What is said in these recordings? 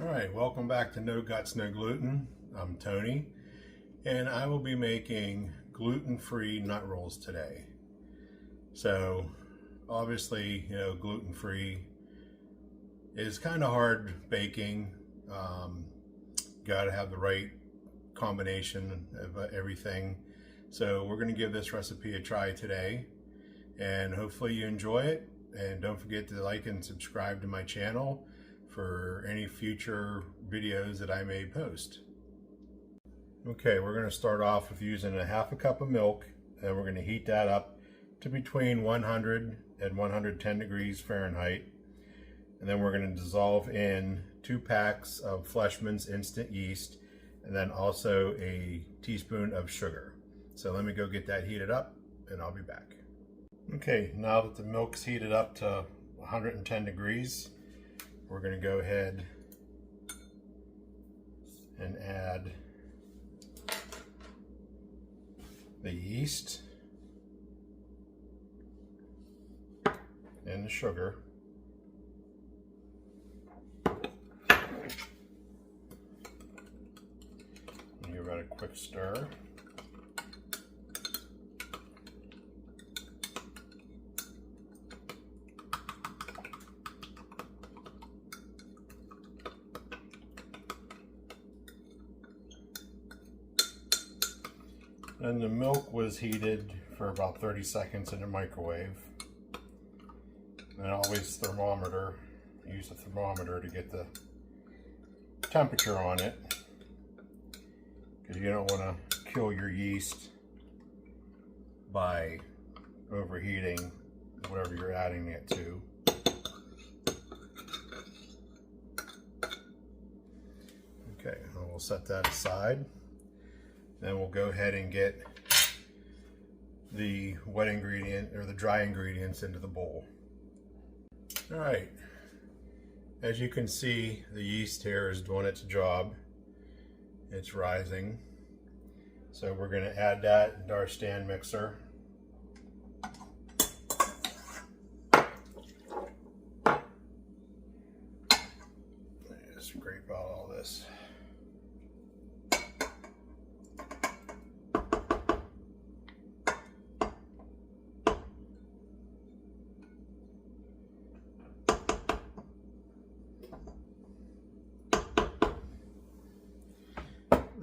Alright, welcome back to No Guts, No Gluten. I'm Tony, and I will be making gluten-free nut rolls today. So, obviously, gluten-free is kind of hard baking. Got to have the right combination of everything. So, we're going to give this recipe a try today, and hopefully you enjoy it. And don't forget to like and subscribe to my channel for any future videos that I may post. Okay, we're going to start off with using a half a cup of milk, and we're going to heat that up to between 100 and 110 degrees Fahrenheit. And then we're going to dissolve in 2 packs of Fleshman's instant yeast, and then also a teaspoon of sugar. So let me go get that heated up, and I'll be back. Okay, now that the milk's heated up to 110 degrees, we're going to go ahead and add the yeast and the sugar. And give it a quick stir. And the milk was heated for about 30 seconds in the microwave. And always thermometer, use a thermometer to get the temperature on it, because you don't want to kill your yeast by overheating whatever you're adding it to. Okay, we'll set that aside. Then we'll go ahead and get the wet ingredient or the dry ingredients into the bowl. All right, as you can see, the yeast here is doing its job. It's rising. So we're going to add that into our stand mixer. Just scrape out all this.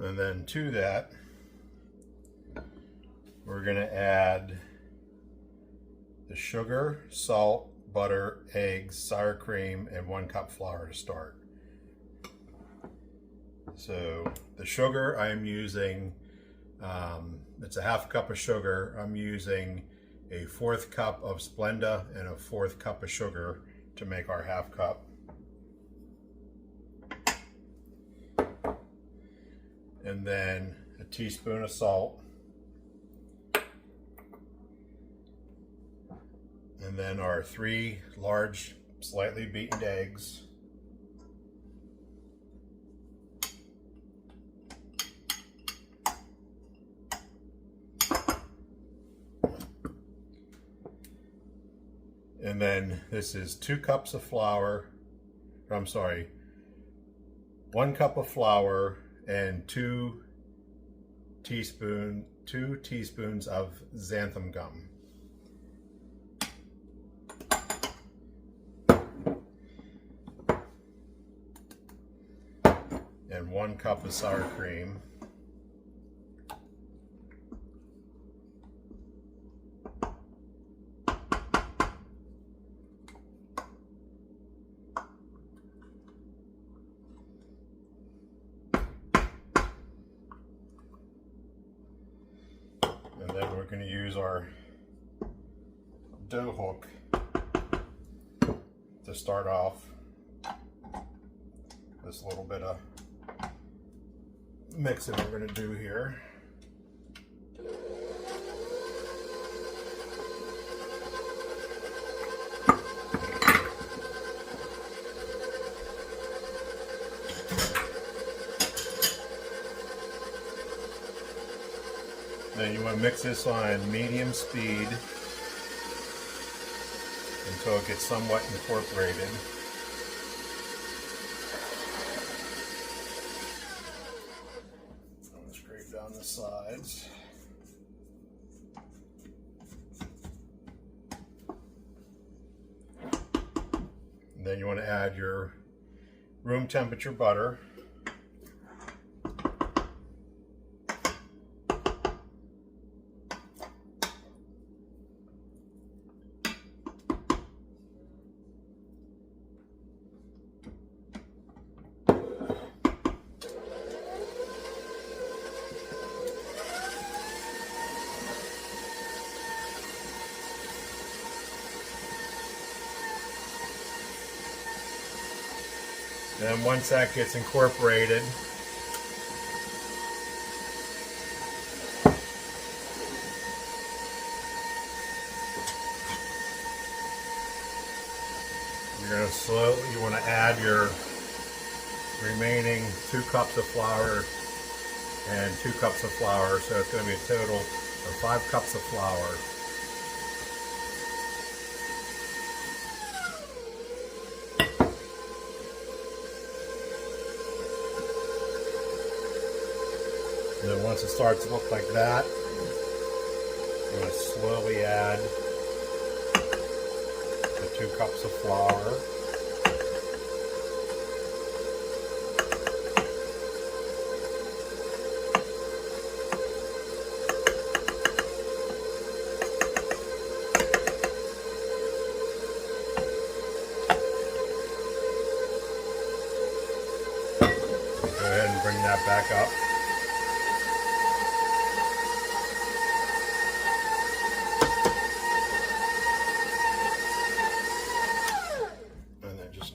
And then to that, we're going to add the sugar, salt, butter, eggs, sour cream, and 1 cup flour to start. So the sugar I'm using, it's a half cup of sugar. I'm using a 1/4 cup of Splenda and a 1/4 cup of sugar to make our half cup. And then a teaspoon of salt, and then our 3 large slightly beaten eggs, and then this is 2 cups of flour, 1 cup of flour and 2 teaspoons of xanthan gum. And 1 cup of sour cream. And then we're going to use our dough hook to start off this little bit of mixing we're going to do here. Then you want to mix this on medium speed until it gets somewhat incorporated. the sides. And then you want to add your room temperature butter. And once that gets incorporated, you want to add your remaining 2 cups of flour and 2 cups of flour, so it's going to be a total of 5 cups of flour. And then once it starts to look like that, I'm going to slowly add the 2 cups of flour. Go ahead and bring that back up.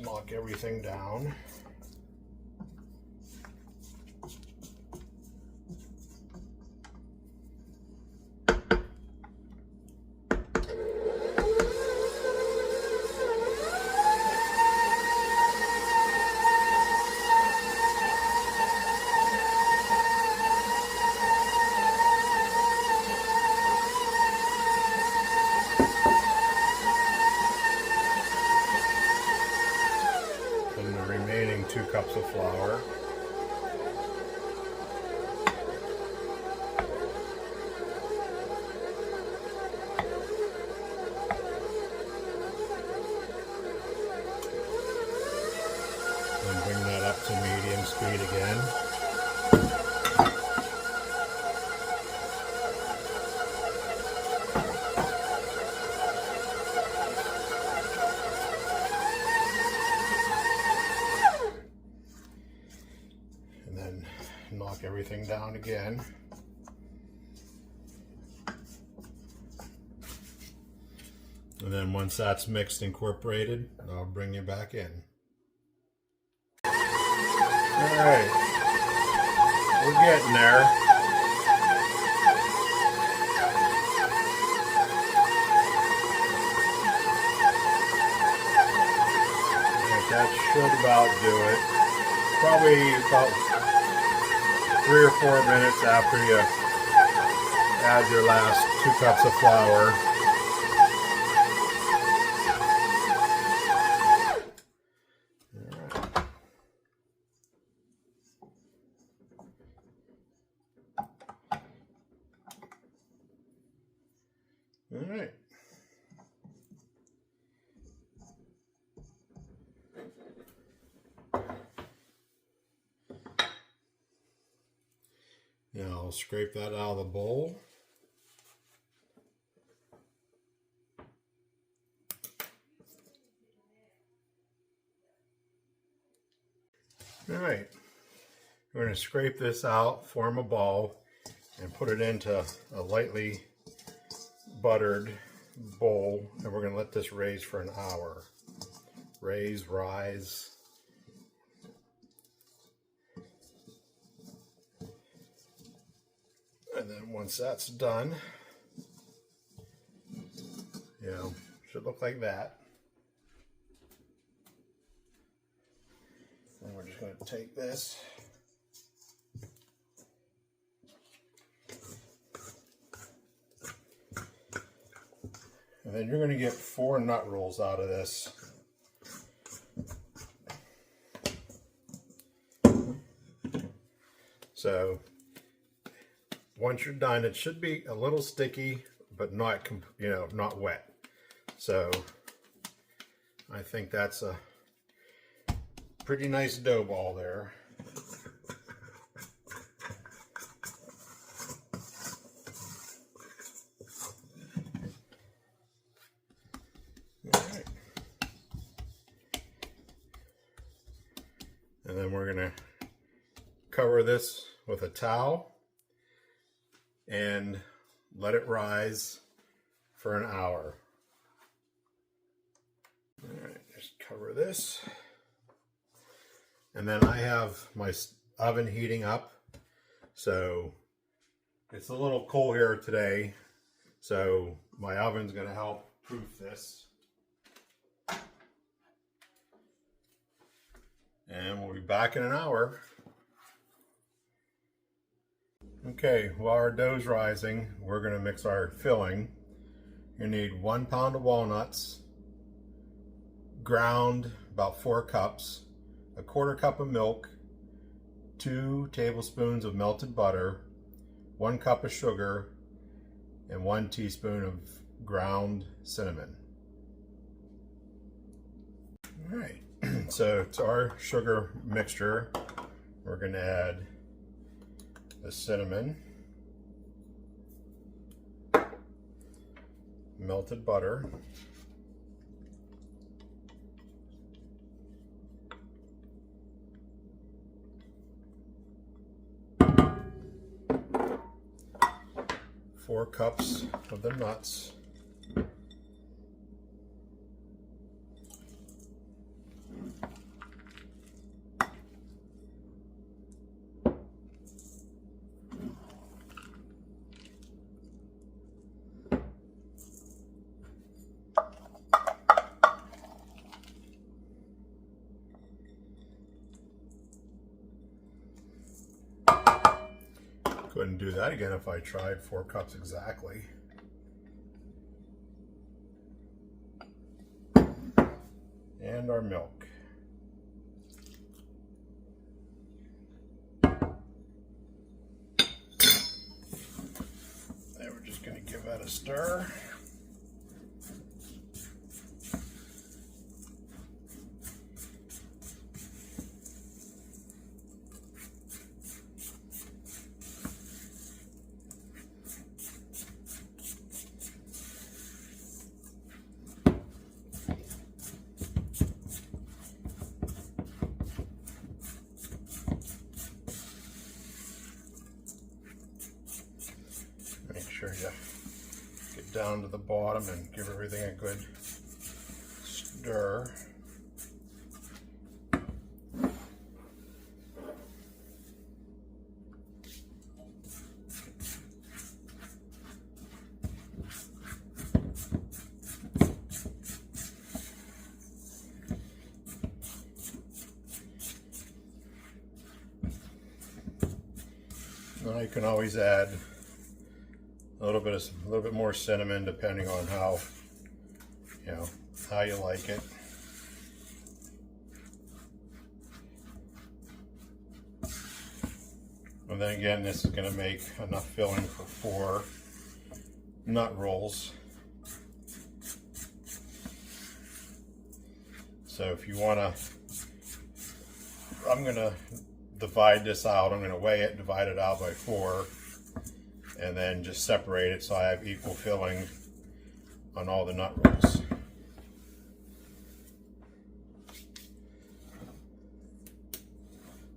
Knock everything down. And the remaining 2 cups of flour. And bring that up to medium speed again. Knock everything down again. And then once that's mixed, incorporated, I'll bring you back in. Alright, we're getting there. That should about do it. Probably about 3 or 4 minutes after you add your last 2 cups of flour. All right. Now I'll scrape that out of the bowl. All right, we're going to scrape this out, form a ball, and put it into a lightly buttered bowl, and we're going to let this raise for an hour. Raise, rise. And then once that's done, should look like that. And we're just going to take this and then you're going to get 4 nut rolls out of this. So once you're done, it should be a little sticky, but not, not wet. So I think that's a pretty nice dough ball there. All right. And then we're gonna cover this with a towel and let it rise for an hour. All right, just cover this. And then I have my oven heating up. So it's a little cool here today. So my oven's gonna help proof this. And we'll be back in an hour. Okay, while our dough's rising, we're gonna mix our filling. You need 1 pound of walnuts, ground about 4 cups, 1/4 cup of milk, 2 tablespoons of melted butter, 1 cup of sugar, and 1 teaspoon of ground cinnamon. All right, so to our sugar mixture, we're gonna add the cinnamon, melted butter, four cups of the nuts, couldn't do that again if I tried 4 cups exactly. And our milk. And we're just going to give that a stir. Make sure you get down to the bottom and give everything a good stir. Now you can always add a little bit more cinnamon, depending on how you like it. And then again, this is going to make enough filling for 4 nut rolls. So if you want to, I'm going to divide this out. I'm going to weigh it, divide it out by 4. And then just separate it so I have equal filling on all the nut rolls.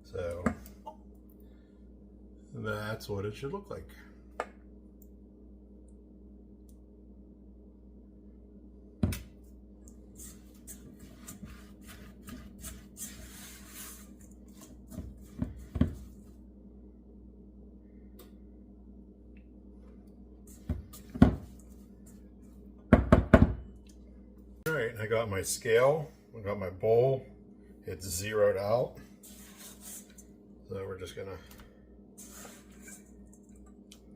So that's what it should look like. All right, I got my scale, I got my bowl, it's zeroed out. So we're just gonna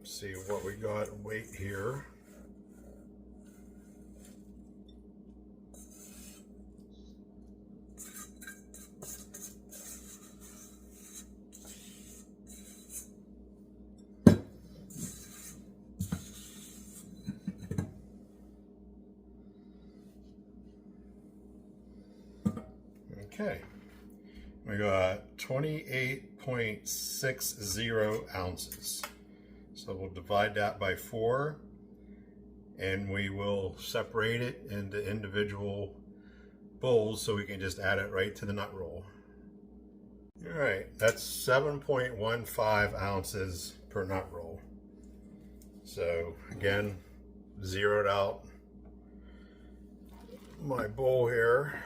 see what we got weight here. Okay, we got 28.60 ounces. So we'll divide that by 4 and we will separate it into individual bowls so we can just add it right to the nut roll. All right, that's 7.15 ounces per nut roll. So again, zeroed out my bowl here.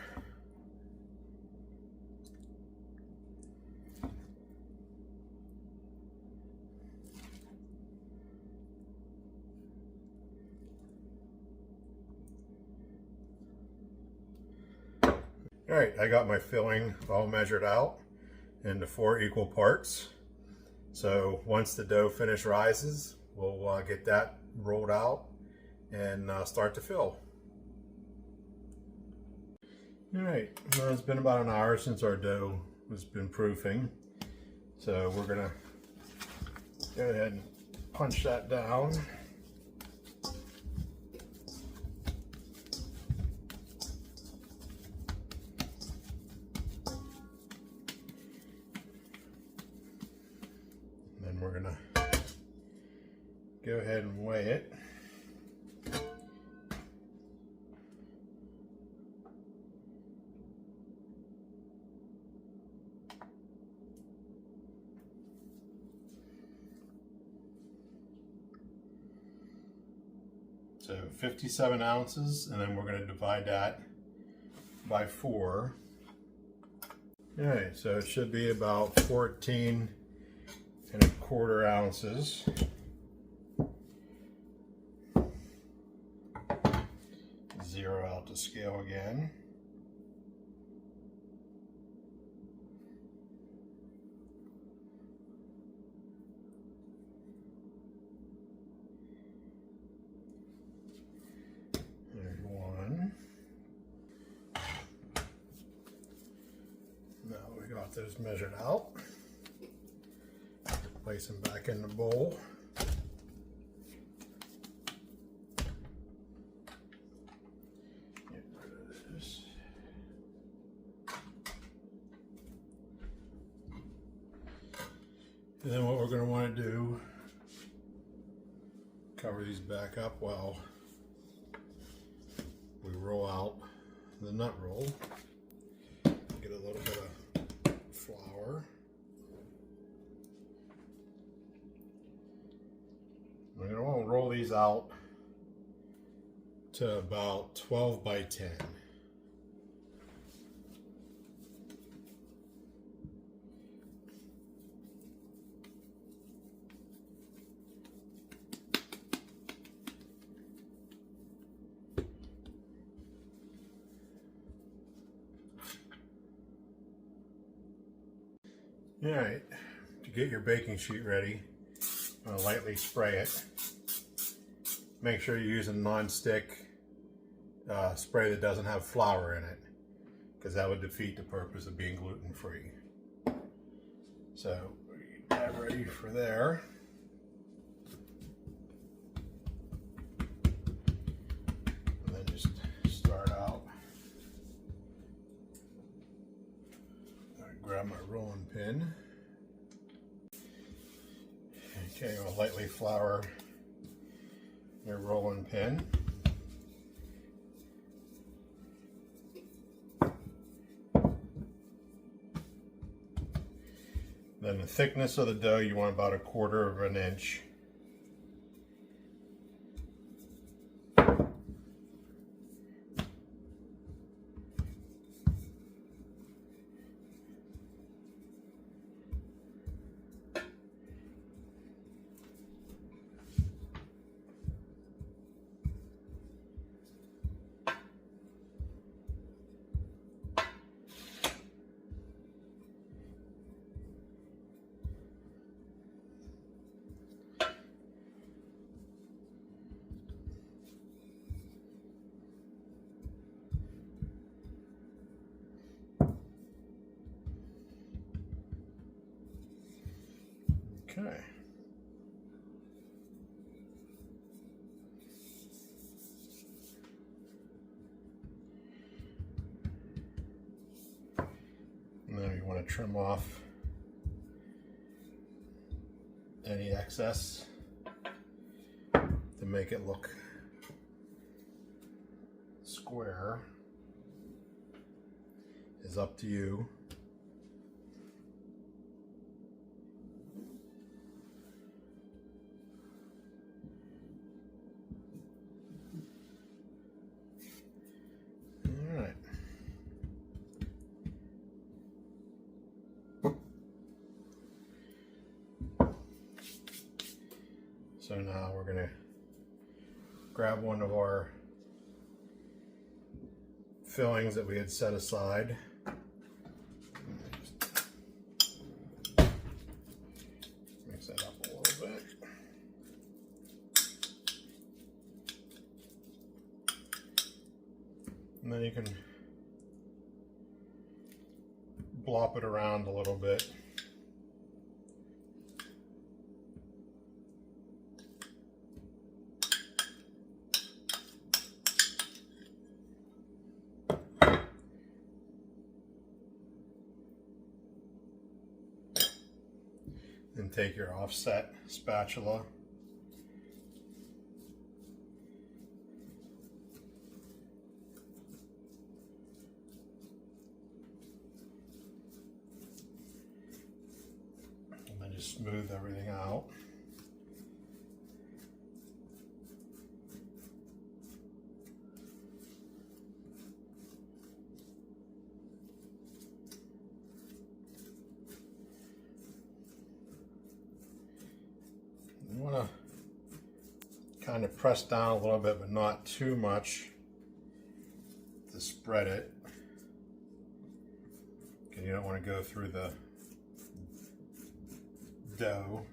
All right, I got my filling all measured out into 4 equal parts. So once the dough finish rises, we'll get that rolled out and start to fill. All right, well, it's been about an hour since our dough has been proofing. So we're gonna go ahead and punch that down. Then we're gonna go ahead and weigh it. So 57 ounces, and then we're going to divide that by 4. All right, so it should be about 14.25 ounces. Zero out the scale again. There's 1. Now we got those measured out. Place them back in the bowl. Get rid of this. And then what we're going to want to do, cover these back up while we roll out the nut roll. Get a little bit of flour. We're going to want to roll these out to about 12 by 10. All right, to get your baking sheet ready, I'm going to lightly spray it. Make sure you're using non-stick spray that doesn't have flour in it, because that would defeat the purpose of being gluten-free. So get that ready for there. And then just start out. Grab my rolling pin. Okay, I'll lightly flour your rolling pin. Then the thickness of the dough, you want about 1/4 inch. Okay. trim off any excess to make it look square. Is up to you. All right. So now we're going to grab one of our fillings that we had set aside. Mix that up a little bit. And then you can blop it around a little bit. And take your offset spatula and then just smooth everything out. You want to kind of press down a little bit, but not too much to spread it, because you don't want to go through the dough.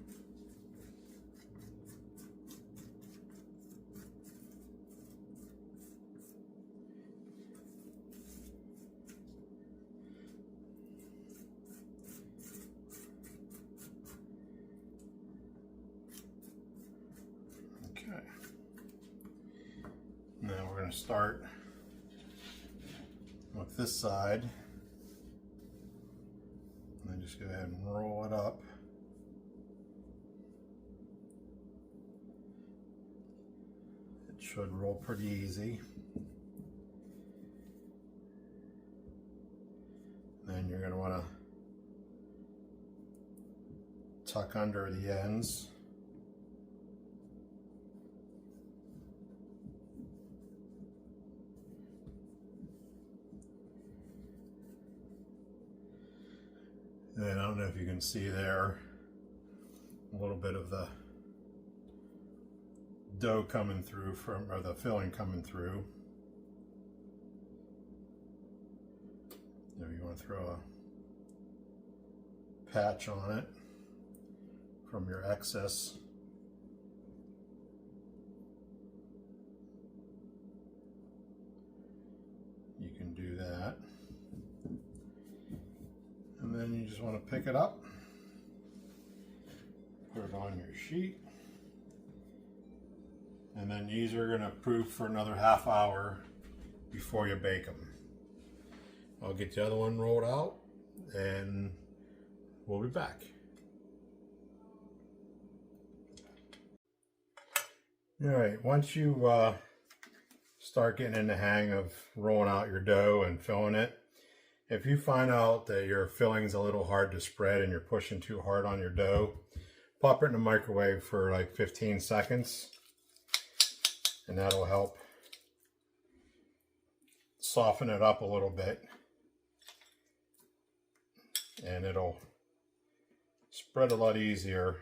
Okay. Now we're going to start with this side. And then just go ahead and roll it up. It should roll pretty easy. Then you're going to want to tuck under the ends. And I don't know if you can see there a little bit of the dough coming through from, or the filling coming through. If you want to throw a patch on it from your excess. You can do that. And then you just want to pick it up, put it on your sheet, and then these are going to proof for another half hour before you bake them. I'll get the other one rolled out and we'll be back. All right, once you start getting in the hang of rolling out your dough and filling it, if you find out that your filling's a little hard to spread and you're pushing too hard on your dough, pop it in the microwave for like 15 seconds and that'll help soften it up a little bit and it'll spread a lot easier.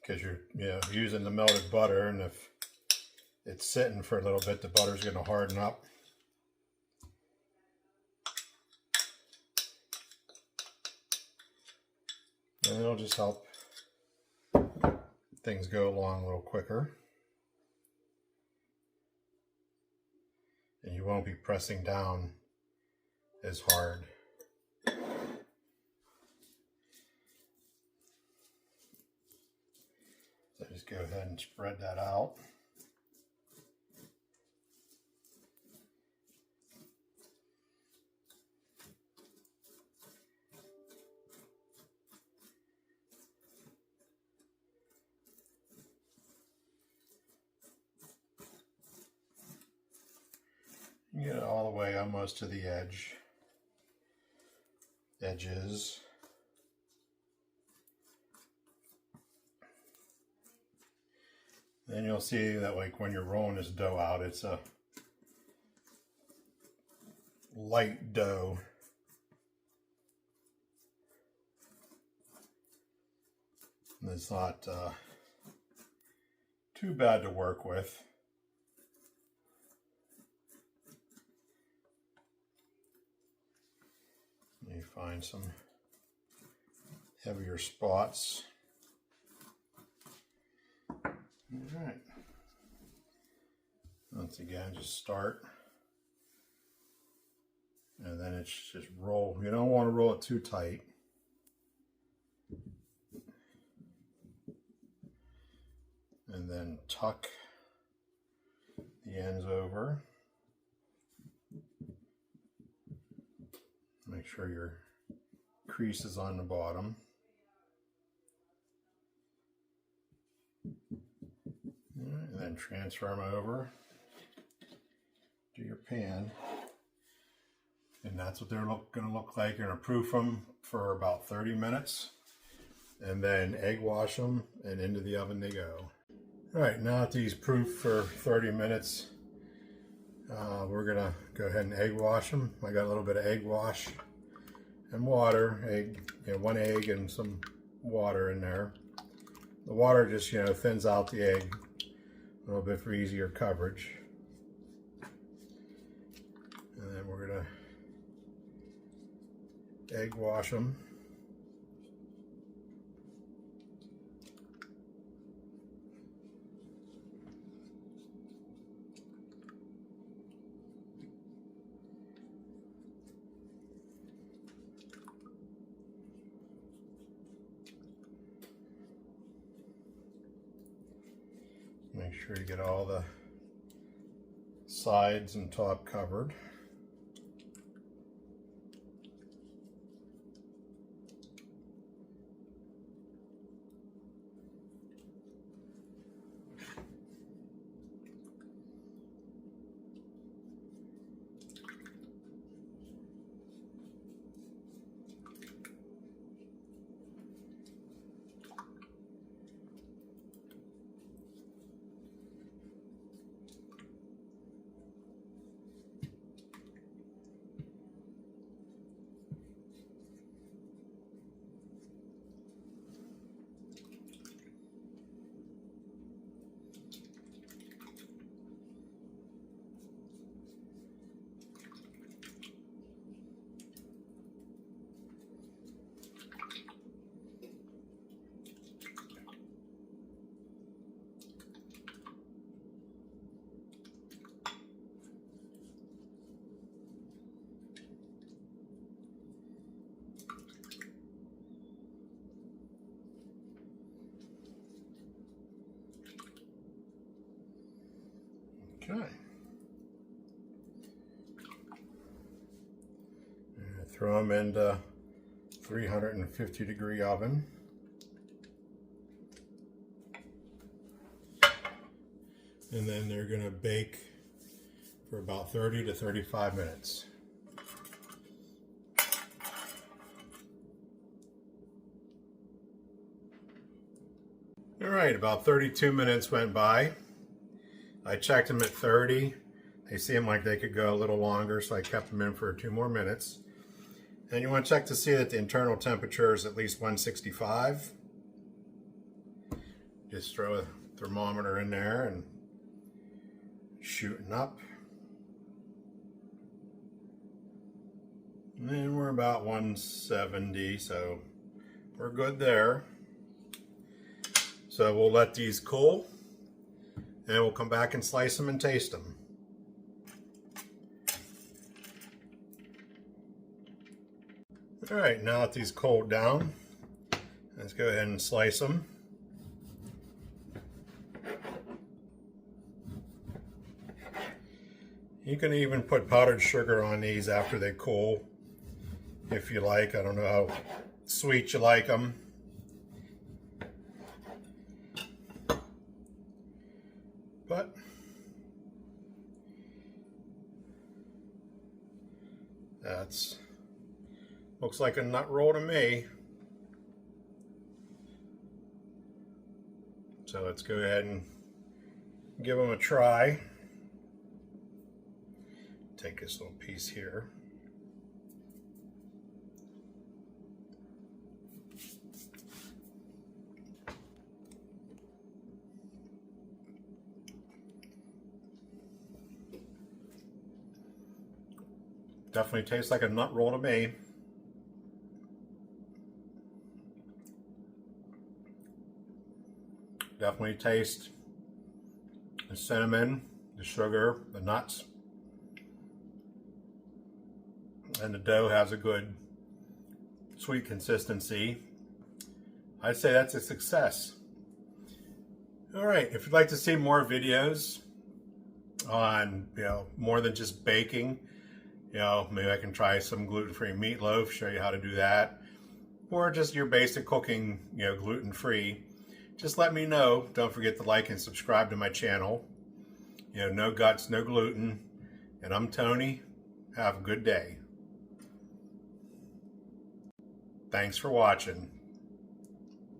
Because you're using the melted butter, and if it's sitting for a little bit, the butter's going to harden up. And it'll just help things go along a little quicker. And you won't be pressing down as hard. Just go ahead and spread that out. Get it all the way almost to the edges. Then you'll see that like when you're rolling this dough out, it's a light dough. And it's not too bad to work with. You find some heavier spots. All right. Once again, just start. And then it's just roll. You don't want to roll it too tight. And then tuck the ends over. Make sure your crease is on the bottom. And then transfer them over to your pan. And that's what they're going to look like. You're going to proof them for about 30 minutes. And then egg wash them and into the oven they go. All right, now that these proof for 30 minutes, we're going to go ahead and egg wash them. I got a little bit of egg wash and water, one egg and some water in there. The water just, thins out the egg a little bit for easier coverage. And then we're going to egg wash them. Make sure you get all the sides and top covered. Okay. Throw them into 350-degree oven. And then they're going to bake for about 30 to 35 minutes. All right, about 32 minutes went by. I checked them at 30. They seemed like they could go a little longer, so I kept them in for 2 more minutes. And you want to check to see that the internal temperature is at least 165. Just throw a thermometer in there and shooting up. And then we're about 170, so we're good there. So we'll let these cool, and we'll come back and slice them and taste them. All right, now that these cooled down, let's go ahead and slice them. You can even put powdered sugar on these after they cool, if you like. I don't know how sweet you like them. But that's looks like a nut roll to me. So let's go ahead and give them a try. Take this little piece here. Definitely tastes like a nut roll to me. Definitely taste the cinnamon, the sugar, the nuts. And the dough has a good sweet consistency. I'd say that's a success. All right, if you'd like to see more videos on, more than just baking, maybe I can try some gluten-free meatloaf, show you how to do that, or just your basic cooking, gluten-free, just let me know. Don't forget to like and subscribe to my channel. No guts, no gluten. And I'm Tony. Have a good day. Thanks for watching.